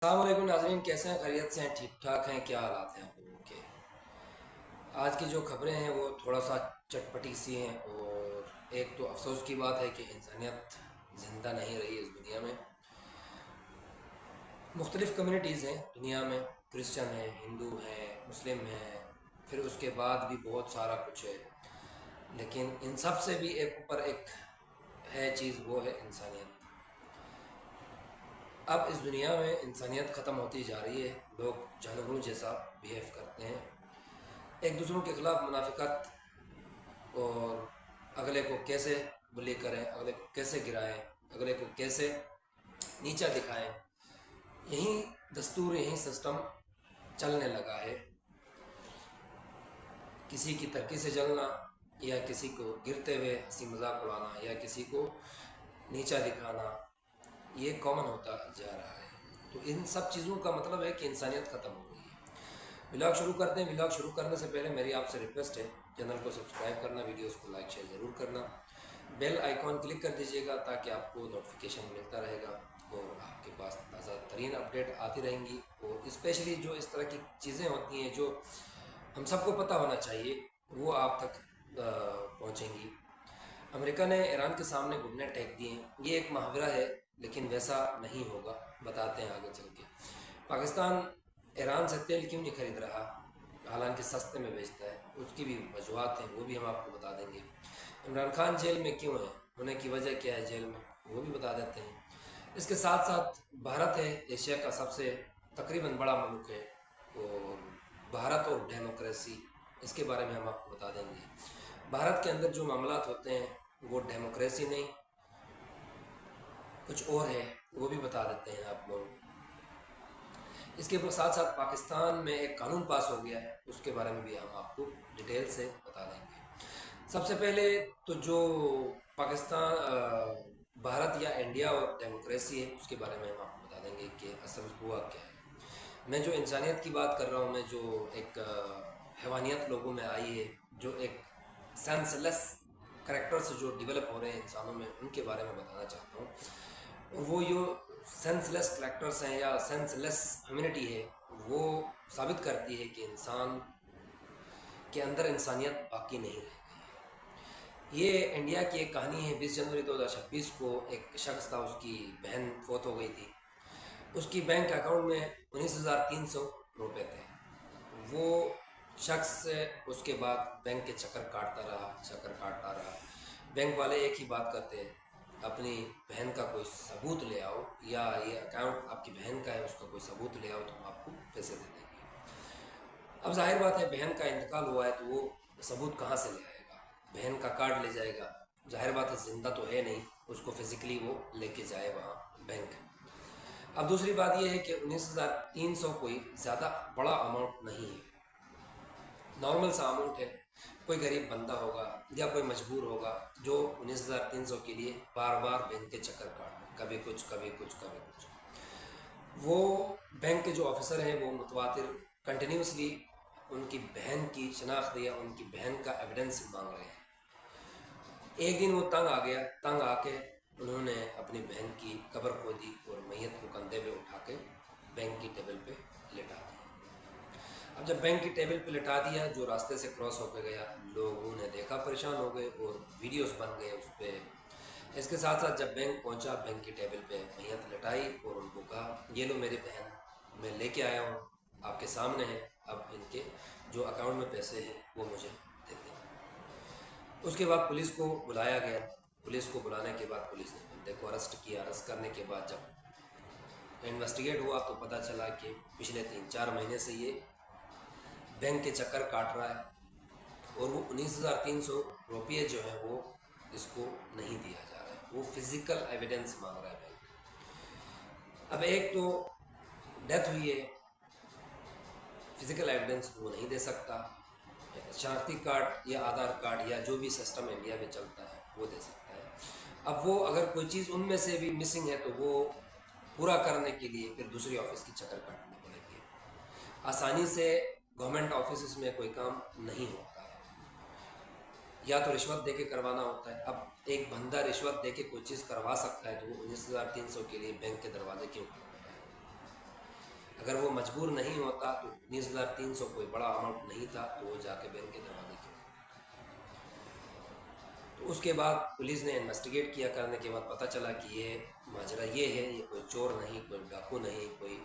अस्सलामुअलैकुम नाज़रीन, कैसे हैं? खैरियत से हैं? ठीक ठाक हैं? क्या हालात हैं आप लोगों के? आज की जो खबरें हैं वो थोड़ा सा चटपटी सी हैं। और एक तो अफसोस की बात है कि इंसानियत ज़िंदा नहीं रही इस दुनिया में। मुख्तलिफ़ कम्युनिटीज़ हैं दुनिया में, क्रिश्चन हैं, हिंदू हैं, मुस्लिम हैं, फिर उसके बाद भी बहुत सारा कुछ है। लेकिन इन सब से भी एक ऊपर एक है चीज़, वो है इंसानियत। अब इस दुनिया में इंसानियत ख़त्म होती जा रही है। लोग जानवरों जैसा बिहेव करते हैं, एक दूसरों के ख़िलाफ़ मुनाफिकत, और अगले को कैसे बुली करें, अगले को कैसे गिराएं, अगले को कैसे नीचा दिखाएं, यही दस्तूर, यही सिस्टम चलने लगा है। किसी की तरक्की से जलना, या किसी को गिरते हुए हंसी मजाक उड़ाना, या किसी को नीचा दिखाना, ये कॉमन होता जा रहा है। तो इन सब चीज़ों का मतलब है कि इंसानियत ख़त्म हो रही है। व्लॉग शुरू करते हैं। व्लॉग शुरू करने से पहले मेरी आपसे रिक्वेस्ट है, चैनल को सब्सक्राइब करना, वीडियोस को लाइक शेयर ज़रूर करना, बेल आइकॉन क्लिक कर दीजिएगा ताकि आपको नोटिफिकेशन मिलता रहेगा और आपके पास ताज़ा तरीन अपडेट आती रहेंगी। और स्पेशली जो इस तरह की चीज़ें होती हैं जो हम सबको पता होना चाहिए, वो आप तक पहुँचेंगी। अमेरिका ने ईरान के सामने घुटने टेक दिए हैं, ये एक मुहावरा है, लेकिन वैसा नहीं होगा, बताते हैं आगे चल के। पाकिस्तान ईरान से तेल क्यों नहीं खरीद रहा, हालांकि सस्ते में बेचता है? उसकी भी वजूहत हैं, वो भी हम आपको बता देंगे। इमरान खान जेल में क्यों है, होने की वजह क्या है जेल में, वो भी बता देते हैं। इसके साथ साथ भारत है, एशिया का सबसे तकरीबन बड़ा मुल्क है, और भारत और डेमोक्रेसी, इसके बारे में हम आपको बता देंगे। भारत के अंदर जो मामला होते हैं वो डेमोक्रेसी नहीं, कुछ और है, वो भी बता देते हैं आप लोग। इसके साथ साथ पाकिस्तान में एक कानून पास हो गया है, उसके बारे में भी हम आपको डिटेल से बता देंगे। सबसे पहले तो जो पाकिस्तान, भारत या इंडिया और डेमोक्रेसी है, उसके बारे में हम आपको बता देंगे कि असल हुआ क्या है। मैं जो इंसानियत की बात कर रहा हूँ, मैं जो एक हैवानियत लोगों में आई है, जो एक सेंसलेस करेक्टर से जो डेवलप हो रहे हैं इंसानों में, उनके बारे में बताना चाहता हूँ। और वो जो सेंसलेस करेक्टर्स हैं या सेंसलेस ह्यूमैनिटी है, वो साबित करती है कि इंसान के अंदर इंसानियत बाकी नहीं रह गई। ये इंडिया की एक कहानी है। 20 जनवरी 2026 को एक शख्स था, उसकी बहन फौत हो गई थी। उसकी बैंक अकाउंट में 19,300 रुपये थे। वो शख्स उसके बाद बैंक के चक्कर काटता रहा। बैंक वाले एक ही बात करते हैं, अपनी बहन का कोई सबूत ले आओ, या ये अकाउंट आपकी बहन का है, उसका कोई सबूत ले आओ तो हम आपको पैसे दे देंगे। अब जाहिर बात है, बहन का इंतकाल हुआ है तो वो सबूत कहाँ से ले आएगा? बहन का कार्ड ले जाएगा, जाहिर बात है जिंदा तो है नहीं, उसको फिजिकली वो लेके जाए वहाँ बैंक। अब दूसरी बात यह है कि 19,300 कोई ज़्यादा बड़ा अमाउंट नहीं है, नॉर्मल सा अमाउंट है। कोई गरीब बंदा होगा या कोई मजबूर होगा जो 19,300 के लिए बार बार बैंक के चक्कर काट रहे, कभी कुछ कभी कुछ कभी कुछ। वो बैंक के जो ऑफिसर हैं वो मुतवातिर कंटिन्यूसली उनकी बहन की शनाख्त या उनकी बहन का एविडेंस मांग रहे हैं। एक दिन वो तंग आ गया, तंग आके उन्होंने अपनी बहन की कब्र खोदी और मैयत को कंधे पे उठा के बैंक की टेबल पे लेटा दिया। अब जब बैंक की टेबल पे लेटा दिया, जो रास्ते से क्रॉस होकर गया, लोगों ने देखा, परेशान हो गए और वीडियोस बन गए उस पर। इसके साथ साथ जब बैंक पहुंचा, बैंक की टेबल पे मैयत लटाई और उनको कहा, ये लो मेरी बहन, मैं लेके आया हूँ, आपके सामने है, अब इनके जो अकाउंट में पैसे हैं वो मुझे दे दें। उसके बाद पुलिस को बुलाया गया। पुलिस को बुलाने के बाद पुलिस ने बंदे को अरेस्ट किया। अरेस्ट करने के बाद जब इन्वेस्टिगेट हुआ तो पता चला कि पिछले 3-4 महीने से ये बैंक के चक्कर काट रहा है, और वो 19,300 रुपये जो है वो इसको नहीं दिया जा रहा है, वो फिजिकल एविडेंस मांग रहा है बैंक। अब एक तो डेथ हुई है, फिजिकल एविडेंस वो नहीं दे सकता, शनाख्ती कार्ड या आधार कार्ड या जो भी सिस्टम इंडिया में चलता है वो दे सकता है। अब वो अगर कोई चीज़ उनमें से भी मिसिंग है तो वो पूरा करने के लिए फिर दूसरी ऑफिस की चक्कर काटने पड़ेंगे। आसानी से गवर्नमेंट ऑफिस में कोई काम नहीं होता है, या तो रिश्वत दे के करवाना होता है। अब एक बंदा रिश्वत दे के कोई चीज़ करवा सकता है तो वो 19,300 के लिए बैंक के दरवाजे क्यों खड़काता है? अगर वो मजबूर नहीं होता तो 19,300 कोई बड़ा अमाउंट नहीं था, तो वो जाके बैंक के दरवाजे क्यों। तो उसके बाद पुलिस ने इन्वेस्टिगेट किया, करने के बाद पता चला कि ये माजरा ये है, ये कोई चोर नहीं, कोई डाकू नहीं, कोई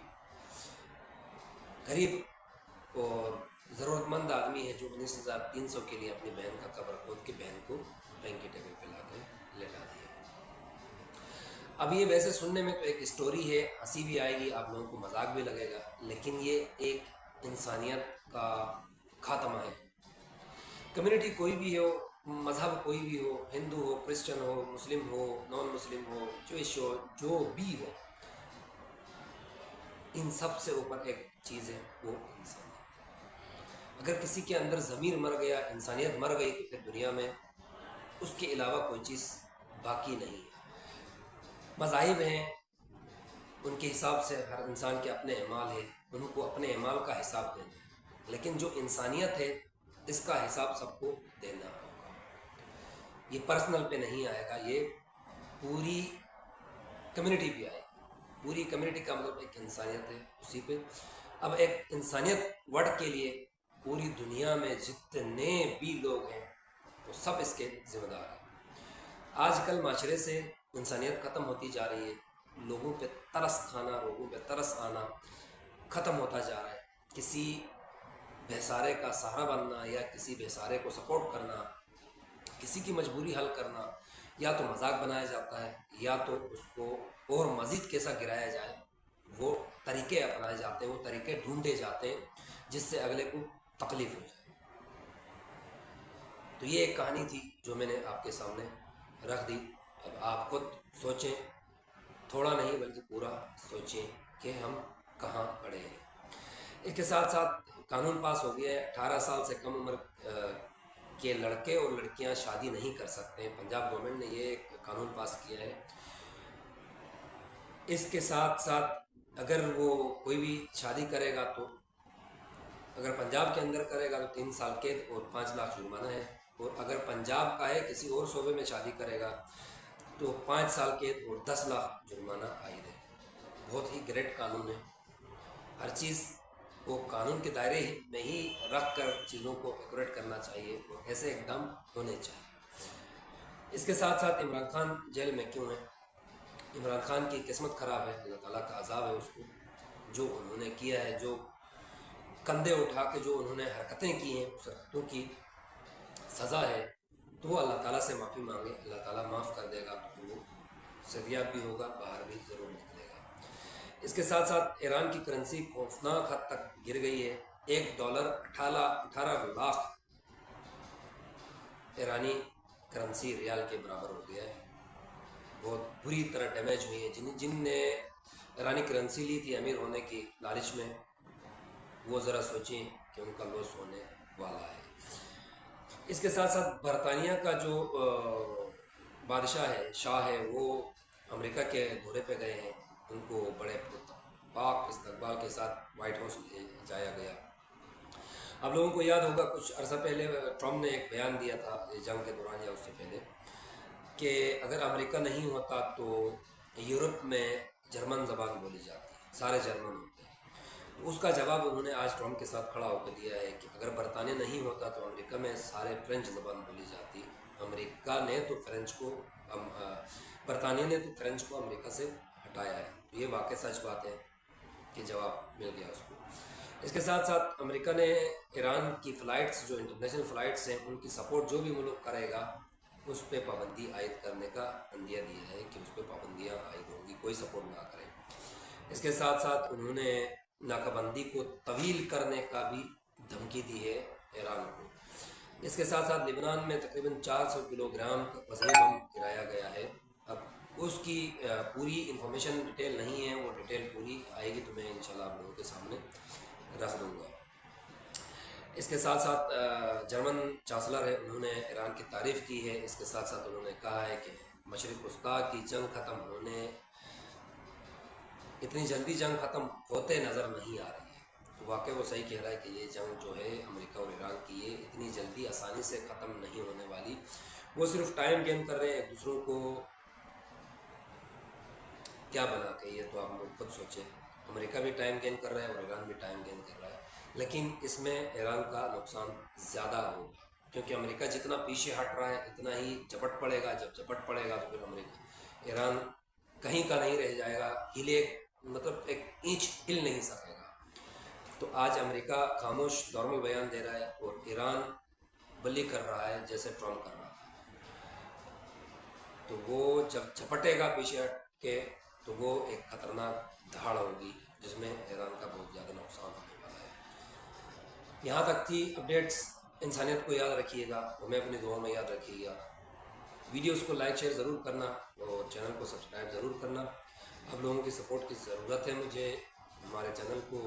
गरीब और ज़रूरतमंद आदमी है जो 19,300 के लिए अपनी बहन का कब्र खोद के बहन को बैंक के टेबल पे ला के लेटा दिया। अब ये वैसे सुनने में तो एक स्टोरी है, हंसी भी आएगी, आप लोगों को मजाक भी लगेगा, लेकिन ये एक इंसानियत का खात्मा है। कम्युनिटी कोई भी हो, मज़हब कोई भी हो, हिंदू हो, क्रिश्चियन हो, मुस्लिम हो, नॉन मुस्लिम हो, ज्यूइश हो, जो भी हो, इन सब से ऊपर एक चीज़ है, वो इंसानियत। अगर किसी के अंदर ज़मीर मर गया, इंसानियत मर गई, तो फिर दुनिया में उसके अलावा कोई चीज़ बाकी नहीं है। मज़ाहिब हैं, उनके हिसाब से हर इंसान के अपने अमाल है, उनको अपने अमाल का हिसाब देना है, लेकिन जो इंसानियत है इसका हिसाब सबको देना होगा। ये पर्सनल पे नहीं आएगा, ये पूरी कम्युनिटी पे आएगा। पूरी कम्युनिटी का मतलब एक इंसानियत है, उसी पे। अब एक इंसानियत वर्ड के लिए पूरी दुनिया में जितने भी लोग हैं वो सब इसके जिम्मेदार हैं। आजकल माशरे से इंसानियत ख़त्म होती जा रही है, लोगों पे तरस खाना, लोगों पे तरस आना ख़त्म होता जा रहा है। किसी बेसहारे का सहारा बनना या किसी बेसहारे को सपोर्ट करना, किसी की मजबूरी हल करना, या तो मजाक बनाया जाता है या तो उसको और मज़ीद कैसा गिराया जाए, वो तरीके अपनाए जाते हैं, वो तरीके ढूंढे जाते हैं जिससे अगले को तकलीफ़ हो जाए। तो ये एक कहानी थी जो मैंने आपके सामने रख दी। अब आप खुद सोचें, थोड़ा नहीं बल्कि पूरा सोचें कि हम कहाँ पड़े हैं। इसके साथ साथ कानून पास हो गया है, 18 साल से कम उम्र के लड़के और लड़कियां शादी नहीं कर सकते हैं। पंजाब गवर्नमेंट ने ये एक कानून पास किया है। इसके साथ साथ अगर वो कोई भी शादी करेगा तो अगर पंजाब के अंदर करेगा तो 3 साल कैद और 5 लाख जुर्माना है, और अगर पंजाब का है किसी और सूबे में शादी करेगा तो 5 साल कैद और 10 लाख जुर्माना आयद है। बहुत ही ग्रेट कानून है। हर चीज़ को कानून के दायरे में ही रख कर चीज़ों को एक्यूरेट करना चाहिए और ऐसे एकदम होने चाहिए। इसके साथ साथ इमरान खान जेल में क्यों है? इमरान खान की किस्मत ख़राब है, अल्लाह ताला का अज़ाब है उसको, जो उन्होंने किया है, जो कंधे उठा के जो उन्होंने हरकतें की हैं, उस हरकतों की सज़ा है। तो वो अल्लाह ताला से माफ़ी मांगे, अल्लाह ताला माफ़ कर देगा तो वो सदियाब भी होगा, बाहर भी ज़रूर निकलेगा। इसके साथ साथ ईरान की करेंसी खौफनाक हद तक गिर गई है। $1 18 लाख ईरानी करेंसी रियाल के बराबर हो गया है। बहुत बुरी तरह डैमेज हुई है। जिनने ईरानी करेंसी ली थी अमीर होने की लालच में, वो ज़रा सोचें कि उनका लॉस होने वाला है। इसके साथ साथ बरतानिया का जो बादशाह है, शाह है, वो अमेरिका के दौरे पे गए हैं। उनको बड़े पाक इस्तकबाल के साथ वाइट हाउस ले जाया गया। आप लोगों को याद होगा कुछ अर्सा पहले ट्रम्प ने एक बयान दिया था जंग के दौरान या उससे पहले कि अगर अमेरिका नहीं होता तो यूरोप में जर्मन ज़बान बोली जाती है, सारे जर्मन होते हैं। तो उसका जवाब उन्होंने आज ट्रम्प के साथ खड़ा होकर दिया है कि अगर बरतानिया नहीं होता तो अमेरिका में सारे फ्रेंच ज़बान बोली जाती। अमेरिका ने तो फ्रेंच को बरतानिया ने तो फ्रेंच को अमेरिका से हटाया है। तो ये वाकई सच बात है कि जवाब मिल गया उसको। इसके साथ साथ अमेरिका ने ईरान की फ़्लाइट्स, जो इंटरनेशनल फ़्लाइट्स हैं, उनकी सपोर्ट जो भी मुल्क करेगा उस पर पाबंदी आयद करने का अंदिया दिया है कि उस पर पाबंदियाँ आयद होंगी, कोई सपोर्ट ना करे। इसके साथ साथ उन्होंने नाकाबंदी को तवील करने का भी धमकी दी है ईरान को। इसके साथ साथ लिबनान में तकरीबन 400 किलोग्राम वज़नी बम गिराया गया है। अब उसकी पूरी इंफॉर्मेशन डिटेल नहीं है, वो डिटेल पूरी आएगी तो मैं इंशाल्लाह आप लोगों के सामने रख दूँगा। इसके साथ साथ जर्मन चांसलर है, उन्होंने ईरान की तारीफ़ की है। इसके साथ साथ उन्होंने कहा है कि मशरिक़ वस्ता की जंग ख़त्म होने, इतनी जल्दी जंग ख़त्म होते नज़र नहीं आ रही है। तो वाकई वो सही कह रहा है कि ये जंग जो है अमेरिका और ईरान की, ये इतनी जल्दी आसानी से ख़त्म नहीं होने वाली। वो सिर्फ टाइम गेन कर रहे हैं, एक दूसरों को क्या बना के, ये तो आप लोग खुद सोचें। अमेरिका भी टाइम गेन कर रहा है और ईरान भी टाइम गेन कर रहा है, लेकिन इसमें ईरान का नुकसान ज़्यादा होगा, क्योंकि अमेरिका जितना पीछे हट रहा है इतना ही झपट पड़ेगा। जब झपट पड़ेगा तो फिर अमेरिका ईरान कहीं का नहीं रह जाएगा, हिले मतलब एक इंच हिल नहीं सकेगा। तो आज अमेरिका खामोश नॉर्मल बयान दे रहा है और ईरान बली कर रहा है जैसे ट्रम्प कर रहा था। तो वो जब झपटेगा पीछे हट के तो वो एक खतरनाक धाड़ होगी जिसमें ईरान का बहुत ज़्यादा नुकसान होने वाला है। यहाँ तक थी अपडेट्स। इंसानियत को याद रखिएगा और मैं अपनी दुआ में याद रखिएगा। वीडियोस को लाइक शेयर ज़रूर करना और चैनल को सब्सक्राइब ज़रूर करना। आप लोगों की सपोर्ट की ज़रूरत है मुझे हमारे चैनल को,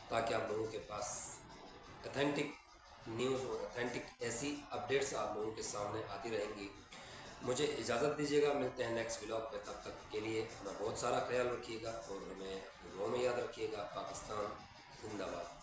ताकि आप लोगों के पास ऑथेंटिक न्यूज़ और ऑथेंटिक ऐसी अपडेट्स आप लोगों के सामने आती रहेंगी। मुझे इजाज़त दीजिएगा, मिलते हैं नेक्स्ट व्लॉग पे। तब तक के लिए अपना बहुत सारा ख्याल रखिएगा और हमें दुआ में याद रखिएगा। पाकिस्तान जिंदाबाद।